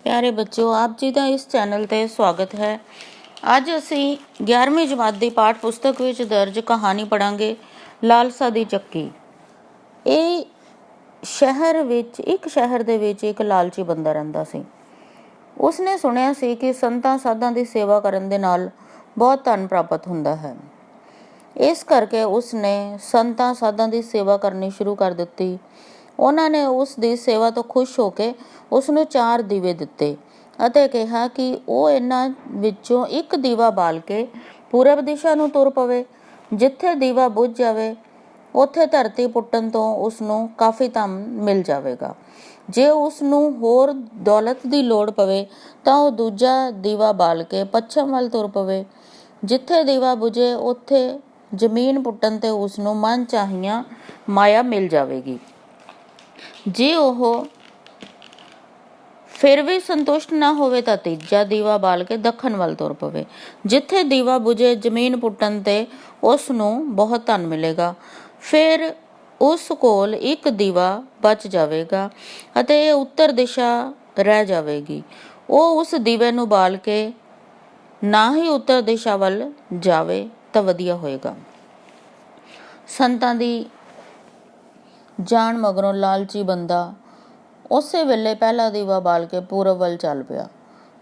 प्यारे बच्चों, आप जी का इस चैनल ते स्वागत है। अज असी 11वीं जमात की पाठ पुस्तक विच दर्ज कहानी पढ़ांगे लालसा दी चक्की। ये शहर दे विच एक लालची बंदा रहिंदा सी। उसने सुनिया सी कि संतां साधां दी सेवा करन दे नाल बहुत धन प्राप्त हुंदा है। इस करके उसने संतां साधां दी सेवा करनी शुरू कर दित्ती। ਉਹਨਾਂ ਨੇ ਉਸ ਦੀ ਸੇਵਾ ਤੋਂ ਖੁਸ਼ ਹੋ ਕੇ ਉਸ ਨੂੰ 4 ਦੀਵੇ ਦਿੱਤੇ ਅਤੇ ਕਿਹਾ ਕਿ ਉਹ ਇਹਨਾਂ ਵਿੱਚੋਂ ਇੱਕ ਦੀਵਾ ਬਾਲ ਕੇ ਪੂਰਬ ਦਿਸ਼ਾ ਨੂੰ ਤੁਰ ਪਵੇ। ਜਿੱਥੇ ਦੀਵਾ ਬੁੱਝ ਜਾਵੇ ਉੱਥੇ ਧਰਤੀ ਪੁੱਟਣ ਤੋਂ ਉਸ ਨੂੰ ਕਾਫੀ ਧਨ ਮਿਲ ਜਾਵੇਗਾ। ਜੇ ਉਸ ਨੂੰ ਹੋਰ ਦੌਲਤ ਦੀ ਲੋੜ ਪਵੇ ਤਾਂ ਉਹ ਦੂਜਾ ਦੀਵਾ ਬਾਲ ਕੇ ਪੱਛਮ ਵੱਲ ਤੁਰ ਪਵੇ। ਜਿੱਥੇ ਦੀਵਾ ਬੁਝੇ ਉੱਥੇ ਜ਼ਮੀਨ ਪੁੱਟਣ ਤੇ ਉਸ ਨੂੰ ਮਨ ਚਾਹੀਆਂ ਮਾਇਆ ਮਿਲ ਜਾਵੇਗੀ। ਜੇ ਉਹ ਫਿਰ ਵੀ ਸੰਤੁਸ਼ਟ ਨਾ ਹੋਵੇ ਤਾਂ ਤੀਜਾ ਦੀਵਾ ਬਾਲ ਕੇ ਦੱਖਣ ਵੱਲ ਤੁਰ ਪਵੇ। ਜਿੱਥੇ ਦੀਵਾ ਬੁਝੇ ਜ਼ਮੀਨ ਪੁੱਟਣ ਤੇ ਉਸ ਨੂੰ ਬਹੁਤ ਧਨ ਮਿਲੇਗਾ। ਫਿਰ ਉਸ ਕੋਲ ਇੱਕ ਦੀਵਾ ਬਚ ਜਾਵੇਗਾ ਅਤੇ ਇਹ ਉੱਤਰ ਦਿਸ਼ਾ ਰਹਿ ਜਾਵੇਗੀ। ਉਹ ਉਸ ਦੀਵੇ ਨੂੰ ਬਾਲ ਕੇ ਨਾ ਹੀ ਉੱਤਰ ਦਿਸ਼ਾ ਵੱਲ ਜਾਵੇ ਤਾਂ ਵਧੀਆ ਹੋਏਗਾ। ਸੰਤਾਂ ਦੀ ਜਾਣ ਮਗਰੋਂ ਲਾਲਚੀ ਬੰਦਾ ਉਸੇ ਵੇਲੇ ਪਹਿਲਾ ਦੀਵਾ ਬਾਲ ਕੇ ਪੂਰਬ ਵੱਲ ਚੱਲ ਪਿਆ।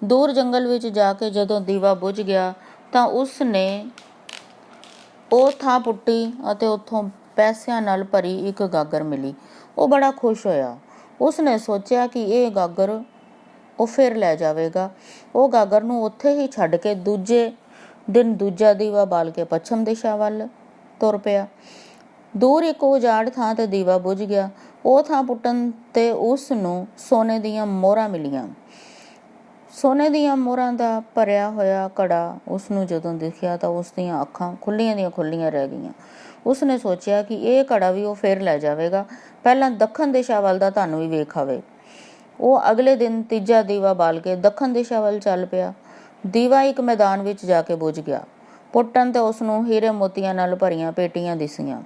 ਦੂਰ ਜੰਗਲ ਵਿੱਚ ਜਾ ਕੇ ਜਦੋਂ ਦੀਵਾ ਬੁਝ ਗਿਆ ਤਾਂ ਉਸ ਨੇ ਉਹ ਥਾਂ ਪੁੱਟੀ ਅਤੇ ਉੱਥੋਂ ਪੈਸਿਆਂ ਨਾਲ ਭਰੀ ਇੱਕ ਗਾਗਰ ਮਿਲੀ। ਉਹ ਬੜਾ ਖੁਸ਼ ਹੋਇਆ। ਉਸਨੇ ਸੋਚਿਆ ਕਿ ਇਹ ਗਾਗਰ ਉਹ ਫਿਰ ਲੈ ਜਾਵੇਗਾ। ਉਹ ਗਾਗਰ ਨੂੰ ਉੱਥੇ ਹੀ ਛੱਡ ਕੇ ਦੂਜੇ ਦਿਨ ਦੂਜਾ ਦੀਵਾ ਬਾਲ ਕੇ ਪੱਛਮ ਦਿਸ਼ਾ ਵੱਲ ਤੁਰ ਪਿਆ। ਦੂਰ ਇੱਕ ਉਜਾੜ ਥਾਂ ਤੇ ਦੀਵਾ ਬੁਝ ਗਿਆ। ਉਹ ਥਾਂ ਪੁੱਟਣ ਤੇ ਉਸ ਨੂੰ ਸੋਨੇ ਦੀਆਂ ਮੋਹਰਾਂ ਮਿਲੀਆਂ। ਸੋਨੇ ਦੀਆਂ ਮੋਹਰਾਂ ਦਾ ਭਰਿਆ ਹੋਇਆ ਘੜਾ ਉਸ ਨੂੰ ਜਦੋਂ ਦਿਖਿਆ ਤਾਂ ਉਸ ਦੀਆਂ ਅੱਖਾਂ ਖੁੱਲੀਆਂ ਦੀਆਂ ਖੁੱਲੀਆਂ ਰਹਿ ਗਈਆਂ। ਉਸਨੇ ਸੋਚਿਆ ਕਿ ਇਹ ਘੜਾ ਵੀ ਉਹ ਫਿਰ ਲੈ ਜਾਵੇਗਾ। ਪਹਿਲਾਂ ਦੱਖਣ ਦਿਸ਼ਾ ਵੱਲ ਦਾ ਧਨ ਵੀ ਵੇਖ ਆਵੇ। ਉਹ ਅਗਲੇ ਦਿਨ ਤੀਜਾ ਦੀਵਾ ਬਾਲ ਕੇ ਦੱਖਣ ਦਿਸ਼ਾ ਵੱਲ ਚੱਲ ਪਿਆ। ਦੀਵਾ ਇੱਕ ਮੈਦਾਨ ਵਿੱਚ ਜਾ ਕੇ ਬੁਝ ਗਿਆ। ਪੁੱਟਣ ਤੇ ਉਸ ਨੂੰ ਹੀਰੇ ਮੋਤੀਆਂ ਨਾਲ ਭਰੀਆਂ ਪੇਟੀਆਂ ਦਿਸੀਆਂ।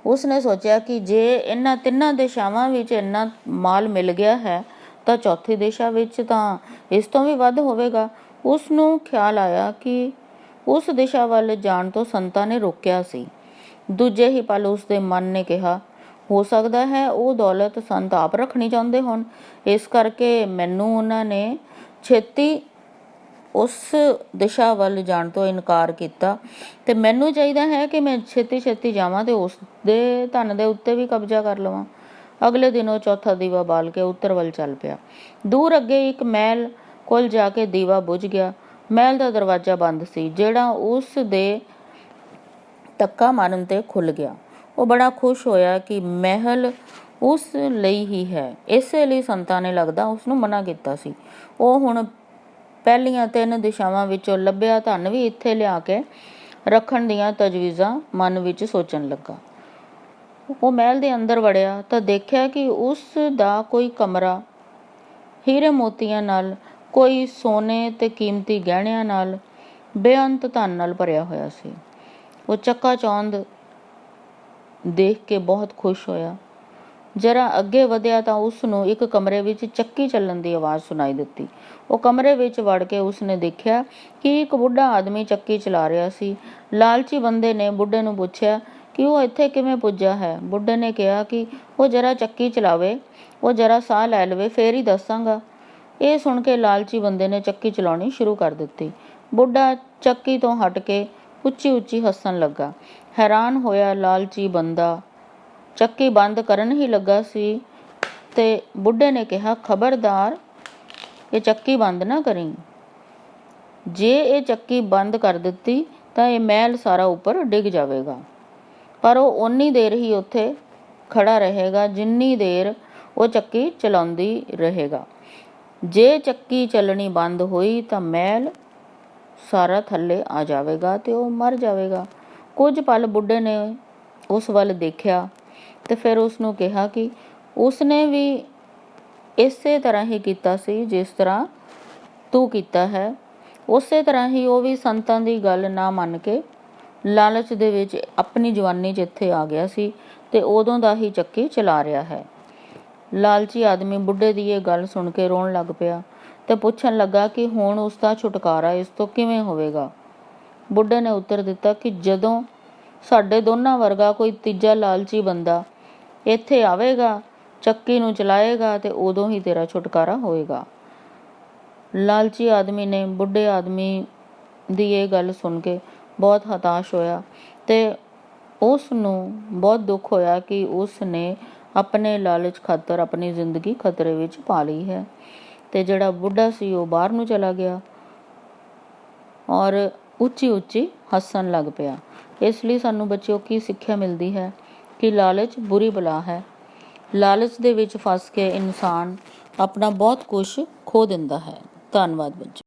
ਉਸਨੇ ਸੋਚਿਆ ਕਿ ਜੇ ਇਹਨਾਂ ਤਿੰਨਾਂ ਦਿਸ਼ਾਵਾਂ ਵਿੱਚ ਇੰਨਾ ਮਾਲ ਮਿਲ ਗਿਆ ਹੈ ਤਾਂ ਚੌਥੀ ਦਿਸ਼ਾ ਵਿੱਚ ਤਾਂ ਇਸ ਤੋਂ ਵੀ ਵੱਧ ਹੋਵੇਗਾ। ਉਸ ਨੂੰ ਖਿਆਲ ਆਇਆ ਕਿ ਉਸ ਦਿਸ਼ਾ ਵੱਲ ਜਾਣ ਤੋਂ ਸੰਤਾਂ ਨੇ ਰੋਕਿਆ ਸੀ। ਦੂਜੇ ਹੀ ਪਲ ਉਸਦੇ ਮਨ ਨੇ ਕਿਹਾ, ਹੋ ਸਕਦਾ ਹੈ ਉਹ ਦੌਲਤ ਸੰਤ ਆਪ ਰੱਖਣੀ ਚਾਹੁੰਦੇ ਹੋਣ, ਇਸ ਕਰਕੇ ਮੈਨੂੰ ਉਹਨਾਂ ਨੇ ਛੇਤੀ ਉਸ ਦਿਸ਼ਾ ਵੱਲ ਜਾਣ ਤੋਂ ਇਨਕਾਰ ਕੀਤਾ ਤੇ ਮੈਨੂੰ ਚਾਹੀਦਾ ਹੈ ਕਿ ਮੈਂ ਛੇਤੀ ਜਾਵਾਂ ਤੇ ਉਸ ਦੇ ਧਨ ਦੇ ਉੱਤੇ ਵੀ ਕਬਜ਼ਾ ਕਰ ਲਵਾਂ। ਅਗਲੇ ਦਿਨ ਉਹ ਚੌਥਾ ਦੀਵਾ ਬਾਲ ਕੇ ਉੱਤਰ ਵੱਲ ਚੱਲ ਪਿਆ। ਦੂਰ ਅੱਗੇ ਇੱਕ ਮਹਿਲ ਕੋਲ ਜਾ ਕੇ ਦੀਵਾ ਬੁਝ ਗਿਆ। ਮਹਿਲ ਦਾ ਦਰਵਾਜ਼ਾ ਬੰਦ ਸੀ, ਜਿਹੜਾ ਉਸ ਦੇ ਧੱਕਾ ਮਾਰਨ ਤੇ ਖੁੱਲ ਗਿਆ। ਉਹ ਬੜਾ ਖੁਸ਼ ਹੋਇਆ ਕਿ ਮਹਿਲ ਉਸ ਲਈ ਹੀ ਹੈ। ਇਸੇ ਲਈ ਸੰਤਾਂ ਨੇ ਲੱਗਦਾ ਉਸ ਨੂੰ ਮਨਾ ਕੀਤਾ ਸੀ। ਉਹ ਹੁਣ ਪਹਿਲੀਆਂ 3 ਦਿਸ਼ਾਵਾਂ ਵਿੱਚੋਂ ਲੱਭਿਆ ਧਨ ਵੀ ਇੱਥੇ ਲਿਆ ਕੇ ਰੱਖਣ ਦੀਆਂ ਤਜਵੀਜ਼ਾਂ ਮਨ ਵਿੱਚ ਸੋਚਣ ਲੱਗਾ। ਉਹ ਮਹਿਲ ਦੇ ਅੰਦਰ ਵੜਿਆ ਤਾਂ ਦੇਖਿਆ ਕਿ ਉਸ ਦਾ ਕੋਈ ਕਮਰਾ ਹੀਰੇ ਮੋਤੀਆਂ ਨਾਲ, ਕੋਈ ਸੋਨੇ ਤੇ ਕੀਮਤੀ ਗਹਿਣਿਆਂ ਨਾਲ, ਬੇਅੰਤ ਧਨ ਨਾਲ ਭਰਿਆ ਹੋਇਆ ਸੀ। ਉਹ ਚੱਕਾ ਚੌਂਦ ਦੇਖ ਕੇ ਬਹੁਤ ਖੁਸ਼ ਹੋਇਆ। ਜਰਾ ਅੱਗੇ ਵਧਿਆ ਤਾਂ ਉਸ ਨੂੰ ਇੱਕ ਕਮਰੇ ਵਿੱਚ ਚੱਕੀ ਚੱਲਣ ਦੀ ਆਵਾਜ਼ ਸੁਣਾਈ ਦਿੱਤੀ। ਉਹ ਕਮਰੇ ਵਿੱਚ ਵੜ ਕੇ ਉਸਨੇ ਦੇਖਿਆ ਕਿ ਇੱਕ ਬੁੱਢਾ ਆਦਮੀ ਚੱਕੀ ਚਲਾ ਰਿਹਾ ਸੀ। ਲਾਲਚੀ ਬੰਦੇ ਨੇ ਬੁੱਢੇ ਨੂੰ ਪੁੱਛਿਆ ਕਿ ਉਹ ਇੱਥੇ ਕਿਵੇਂ ਪੁੱਜਾ ਹੈ। ਬੁੱਢੇ ਨੇ ਕਿਹਾ ਕਿ ਉਹ ਜਰਾ ਚੱਕੀ ਚਲਾਵੇ, ਉਹ ਜਰਾ ਸਾਹ ਲੈ ਲਵੇ, ਫੇਰ ਹੀ ਦੱਸਾਂਗਾ। ਇਹ ਸੁਣ ਕੇ ਲਾਲਚੀ ਬੰਦੇ ਨੇ ਚੱਕੀ ਚਲਾਉਣੀ ਸ਼ੁਰੂ ਕਰ ਦਿੱਤੀ। ਬੁੱਢਾ ਚੱਕੀ ਤੋਂ ਹਟ ਕੇ ਉੱਚੀ ਹੱਸਣ ਲੱਗਾ। ਹੈਰਾਨ ਹੋਇਆ ਲਾਲਚੀ ਬੰਦਾ ਚੱਕੀ ਬੰਦ ਕਰਨ ਹੀ ਲੱਗਾ ਸੀ ਤੇ ਬੁੱਢੇ ਨੇ ਕਿਹਾ, ਖਬਰਦਾਰ ਇਹ ਚੱਕੀ ਬੰਦ ਨਾ ਕਰੀਂ। ਜੇ ਇਹ ਚੱਕੀ ਬੰਦ ਕਰ ਦਿੱਤੀ ਤਾਂ ਇਹ ਮਹਿਲ ਸਾਰਾ ਉੱਪਰ ਡਿੱਗ ਜਾਵੇਗਾ। ਪਰ ਉਹ ਓਨੀ ਦੇਰ ਹੀ ਉੱਥੇ ਖੜਾ ਰਹੇਗਾ ਜਿੰਨੀ ਦੇਰ ਉਹ ਚੱਕੀ ਚਲਾਉਂਦੀ ਰਹੇਗਾ। ਜੇ ਚੱਕੀ ਚੱਲਣੀ ਬੰਦ ਹੋਈ ਤਾਂ ਮਹਿਲ ਸਾਰਾ ਥੱਲੇ ਆ ਜਾਵੇਗਾ ਤੇ ਉਹ ਮਰ ਜਾਵੇਗਾ। ਕੁਝ ਪਲ ਬੁੱਢੇ ਨੇ ਉਸ ਵੱਲ ਦੇਖਿਆ ਤੇ ਫਿਰ ਉਸ ਨੂੰ ਕਿਹਾ ਕਿ ਉਸਨੇ ਵੀ ਇਸੇ ਤਰ੍ਹਾਂ ਹੀ ਕੀਤਾ ਸੀ ਜਿਸ ਤਰ੍ਹਾਂ ਤੂੰ ਕੀਤਾ ਹੈ। ਉਸੇ ਤਰ੍ਹਾਂ ਹੀ ਉਹ ਵੀ ਸੰਤਾਂ ਦੀ ਗੱਲ ਨਾ ਮੰਨ ਕੇ ਲਾਲਚ ਦੇ ਵਿੱਚ ਆਪਣੀ ਜਵਾਨੀ 'ਚ ਇੱਥੇ ਆ ਗਿਆ ਸੀ ਤੇ ਉਦੋਂ ਦਾ ਹੀ ਚੱਕੀ ਚਲਾ ਰਿਹਾ ਹੈ। ਲਾਲਚੀ ਆਦਮੀ ਬੁੱਢੇ ਦੀ ਇਹ ਗੱਲ ਸੁਣ ਕੇ ਰੋਣ ਲੱਗ ਪਿਆ ਤੇ ਪੁੱਛਣ ਲੱਗਾ ਕਿ ਹੁਣ ਉਸ ਦਾ ਛੁਟਕਾਰਾ ਇਸ ਤੋਂ ਕਿਵੇਂ ਹੋਵੇਗਾ। ਬੁੱਢੇ ਨੇ ਉੱਤਰ ਦਿੱਤਾ ਕਿ ਜਦੋਂ ਸਾਡੇ ਦੋਨਾਂ ਵਰਗਾ ਕੋਈ ਤੀਜਾ ਲਾਲਚੀ ਬੰਦਾ ਇੱਥੇ ਆਵੇਗਾ, ਚੱਕੀ ਨੂੰ ਚਲਾਏਗਾ ਤੇ ਉਦੋਂ ਹੀ ਤੇਰਾ ਛੁਟਕਾਰਾ ਹੋਏਗਾ। ਲਾਲਚੀ ਆਦਮੀ ਨੇ ਬੁੱਢੇ ਆਦਮੀ ਦੀ ਇਹ ਗੱਲ ਸੁਣ ਕੇ ਬਹੁਤ ਹਤਾਸ਼ ਹੋਇਆ ਤੇ ਉਸ ਨੂੰ ਬਹੁਤ ਦੁੱਖ ਹੋਇਆ ਕਿ ਉਸ ਨੇ ਆਪਣੇ ਲਾਲਚ ਖਾਤਰ ਆਪਣੀ ਜ਼ਿੰਦਗੀ ਖਤਰੇ ਵਿੱਚ ਪਾ ਲਈ ਹੈ। ਤੇ ਜਿਹੜਾ ਬੁੱਢਾ ਸੀ ਉਹ ਬਾਹਰ ਨੂੰ ਚਲਾ ਗਿਆ ਔਰ ਉੱਚੀ ਉੱਚੀ ਹੱਸਣ ਲੱਗ ਪਿਆ। ਇਸ ਲਈ ਸਾਨੂੰ ਬੱਚਿਓ ਕੀ ਸਿੱਖਿਆ ਮਿਲਦੀ ਹੈ ਕਿ ਲਾਲਚ ਬੁਰੀ ਬਲਾ ਹੈ। ਲਾਲਚ ਦੇ ਵਿੱਚ ਫਸ ਕੇ ਇਨਸਾਨ ਆਪਣਾ ਬਹੁਤ ਕੁਝ ਖੋ ਦਿੰਦਾ ਹੈ। ਧੰਨਵਾਦ ਬੱਚਿਓ।